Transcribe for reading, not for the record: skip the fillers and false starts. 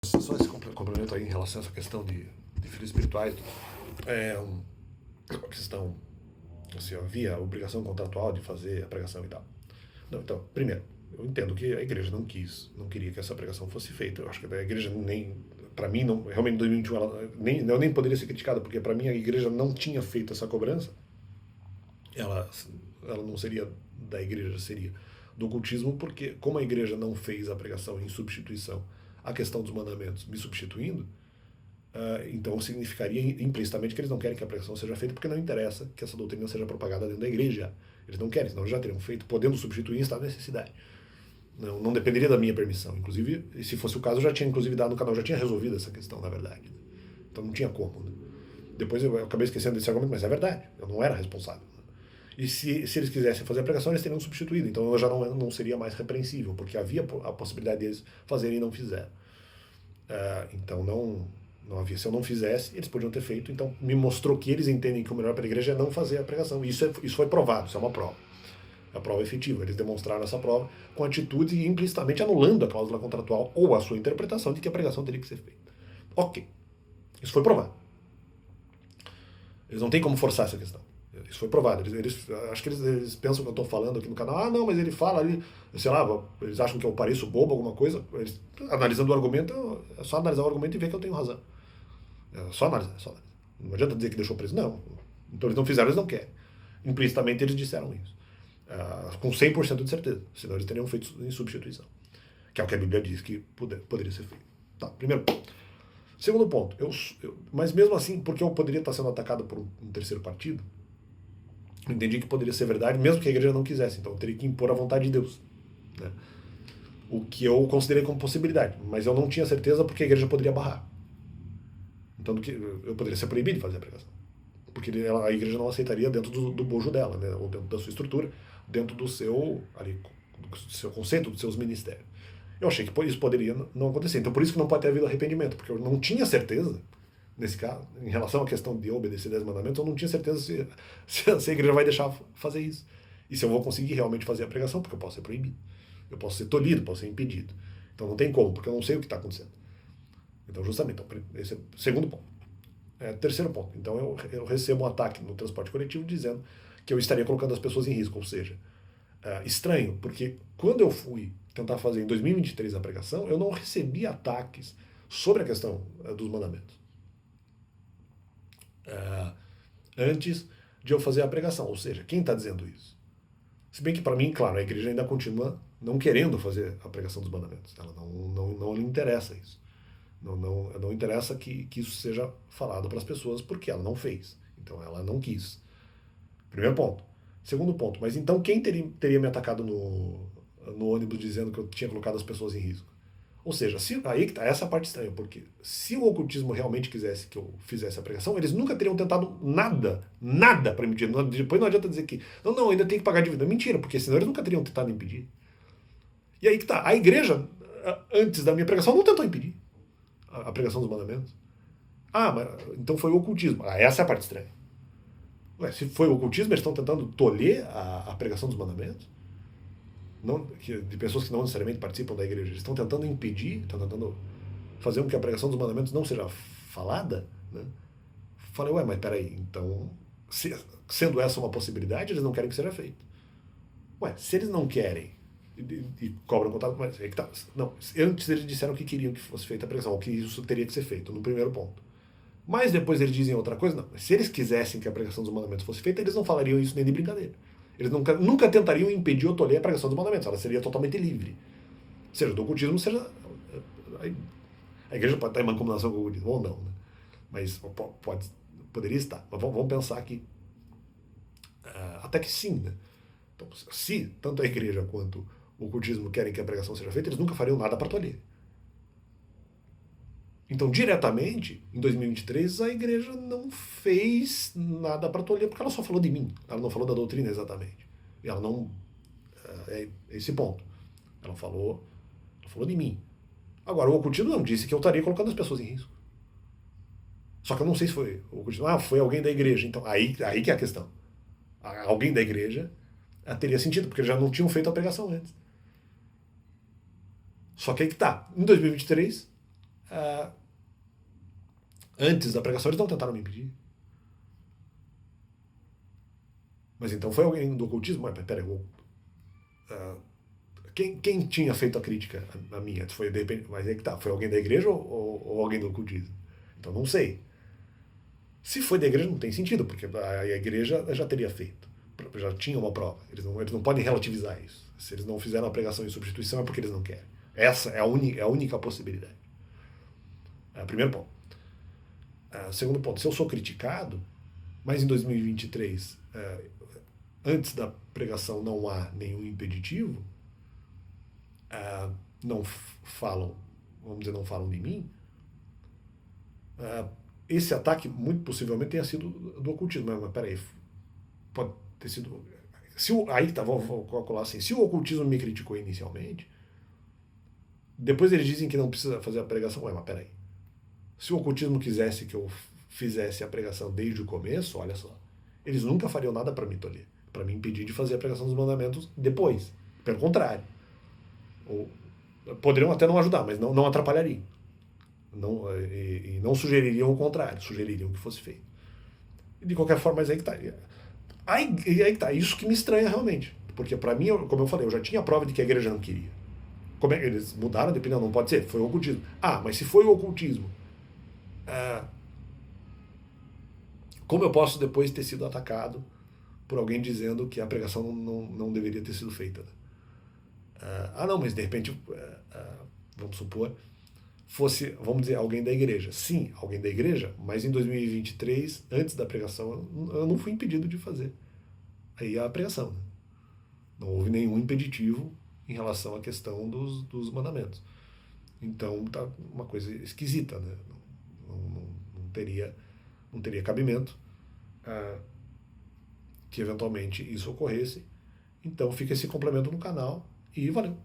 Só esse complemento aí em relação a essa questão de filhos espirituais, é uma questão, assim, havia a obrigação contratual de fazer a pregação e tal. Não, então, primeiro, eu entendo que a igreja não queria que essa pregação fosse feita. Eu acho que a igreja nem, para mim, não, realmente em 2021 eu nem poderia ser criticada, porque para mim a igreja não tinha feito essa cobrança. Ela, ela não seria da igreja, seria do ocultismo, porque como a igreja não fez a pregação em substituição à questão dos mandamentos, me substituindo, então significaria implicitamente que eles não querem que a pregação seja feita, porque não interessa que essa doutrina seja propagada dentro da igreja. Eles não querem, senão eles já teriam feito, podendo substituir em estado de necessidade. Não dependeria da minha permissão. Inclusive, se fosse o caso, eu já tinha inclusive dado no canal, já tinha resolvido essa questão, na verdade. Então não tinha como. Né? Depois eu acabei esquecendo desse argumento, mas é verdade, eu não era responsável. E se eles quisessem fazer a pregação, eles teriam substituído. Então eu já não seria mais repreensível, porque havia a possibilidade deles fazerem e não fizeram. Então não havia. Se eu não fizesse, eles podiam ter feito. Então me mostrou que eles entendem que o melhor para a igreja é não fazer a pregação. Isso foi provado, isso é uma prova. É a prova efetiva. Eles demonstraram essa prova com atitude e implicitamente anulando a cláusula contratual ou a sua interpretação de que a pregação teria que ser feita. Ok. Isso foi provado. Eles não têm como forçar essa questão. Isso foi provado. Acho que eles pensam que eu estou falando aqui no canal, não, mas ele fala ali, sei lá, eles acham que eu pareço bobo, alguma coisa. Analisando o argumento, é só analisar o argumento e ver que eu tenho razão. É só analisar, é só analisar. Não adianta dizer que deixou preso, não. Então eles não fizeram, eles não querem. Implicitamente eles disseram isso. Com 100% de certeza. Senão eles teriam feito em substituição. Que é o que a Bíblia diz que poderia ser feito. Tá, primeiro ponto. Segundo ponto, mas mesmo assim, porque eu poderia estar sendo atacado por um terceiro partido, eu entendi que poderia ser verdade, mesmo que a igreja não quisesse. Então eu teria que impor a vontade de Deus. Né? O que eu considerei como possibilidade. Mas eu não tinha certeza porque a igreja poderia barrar. Então eu poderia ser proibido de fazer a pregação. Porque a igreja não aceitaria dentro do bojo dela, né? Ou dentro da sua estrutura, dentro do seu conceito, dos seus ministérios. Eu achei que isso poderia não acontecer. Então por isso que não pode ter havido arrependimento, porque eu não tinha certeza, nesse caso, em relação à questão de obedecer 10 mandamentos, eu não tinha certeza se a igreja vai deixar fazer isso. E se eu vou conseguir realmente fazer a pregação, porque eu posso ser proibido. Eu posso ser tolhido, posso ser impedido. Então não tem como, porque eu não sei o que está acontecendo. Então justamente, esse é o segundo ponto. Terceiro ponto, então eu recebo um ataque no transporte coletivo dizendo que eu estaria colocando as pessoas em risco, ou seja, estranho, porque quando eu fui tentar fazer em 2023 a pregação, eu não recebi ataques sobre a questão dos mandamentos. Antes de eu fazer a pregação, ou seja, quem está dizendo isso? Se bem que para mim, claro, a igreja ainda continua não querendo fazer a pregação dos mandamentos, ela não lhe interessa isso. Não interessa que isso seja falado para as pessoas porque ela não fez. Então ela não quis. Primeiro ponto. Segundo ponto, mas então quem teria me atacado no ônibus dizendo que eu tinha colocado as pessoas em risco? Ou seja, aí que tá essa parte estranha, porque se o ocultismo realmente quisesse que eu fizesse a pregação, eles nunca teriam tentado nada para impedir. Depois não adianta dizer que, não, ainda tem que pagar dívida. Mentira, porque senão eles nunca teriam tentado impedir. E aí que tá, a igreja, antes da minha pregação, não tentou impedir a pregação dos mandamentos. Mas então foi o ocultismo. Essa é a parte estranha. Ué, se foi o ocultismo, eles estão tentando tolher a pregação dos mandamentos? De pessoas que não necessariamente participam da igreja. Eles estão tentando impedir, estão tentando fazer com que a pregação dos mandamentos não seja falada? Né? Falei, mas peraí, então, sendo essa uma possibilidade, eles não querem que seja feito. Se eles não querem e cobram contato, mas é que tá. Não, antes eles disseram que queriam que fosse feita a pregação, ou que isso teria que ser feito, no primeiro ponto. Mas depois eles dizem outra coisa, não. Se eles quisessem que a pregação dos mandamentos fosse feita, eles não falariam isso nem de brincadeira. Eles nunca tentariam impedir ou tolher a pregação dos mandamentos, ela seria totalmente livre. Seja do ocultismo, seja. A igreja pode estar em mancomunação com o ocultismo, ou não, né? Mas poderia estar. Mas vamos pensar aqui. Até que sim, né? Então, se tanto a igreja quanto o ocultismo querem que a pregação seja feita, eles nunca fariam nada para tolher. Então, diretamente, em 2023, a igreja não fez nada para tolher, porque ela só falou de mim. Ela não falou da doutrina exatamente. E ela não. É esse ponto. Ela falou de mim. Agora, o ocultismo não disse que eu estaria colocando as pessoas em risco. Só que eu não sei se foi o ocultismo. Foi alguém da igreja. Então, aí que é a questão. Alguém da igreja teria sentido, porque já não tinham feito a pregação antes. Só que aí que tá. Em 2023, Antes da pregação eles não tentaram me impedir. Mas então foi alguém do ocultismo? Mas peraí, quem tinha feito a crítica a minha? Foi, de repente, mas é que tá, foi alguém da igreja ou alguém do ocultismo? Então não sei. Se foi da igreja não tem sentido, porque a igreja já teria feito. Já tinha uma prova. Eles não podem relativizar isso. Se eles não fizeram a pregação em substituição é porque eles não querem. Essa é a única possibilidade. Primeiro ponto. Segundo ponto, se eu sou criticado, mas em 2023, antes da pregação não há nenhum impeditivo, não falam, vamos dizer, não falam de mim, esse ataque muito possivelmente tenha sido do ocultismo. Mas peraí, pode ter sido... Aí tá, vou calcular assim, se o ocultismo me criticou inicialmente, depois eles dizem que não precisa fazer a pregação, mas peraí, se o ocultismo quisesse que eu fizesse a pregação desde o começo, olha só, eles nunca fariam nada para me tolir, para me impedir de fazer a pregação dos mandamentos depois. Pelo contrário. Poderiam até não ajudar, mas não atrapalhariam. E não sugeririam o contrário, sugeririam que fosse feito. E de qualquer forma, mas aí que tá. Aí que tá, isso que me estranha realmente. Porque para mim, como eu falei, eu já tinha a prova de que a igreja não queria. Como eles mudaram de opinião? Não pode ser, foi o ocultismo. Mas se foi o ocultismo, como eu posso depois ter sido atacado por alguém dizendo que a pregação não deveria ter sido feita? Não, mas de repente, vamos supor, fosse, vamos dizer, alguém da igreja. Sim, alguém da igreja, mas em 2023, antes da pregação, eu não fui impedido de fazer aí a pregação. Né? Não houve nenhum impeditivo em relação à questão dos mandamentos. Então, tá uma coisa esquisita, né? Não teria cabimento que eventualmente isso ocorresse. Então, fica esse complemento no canal e valeu!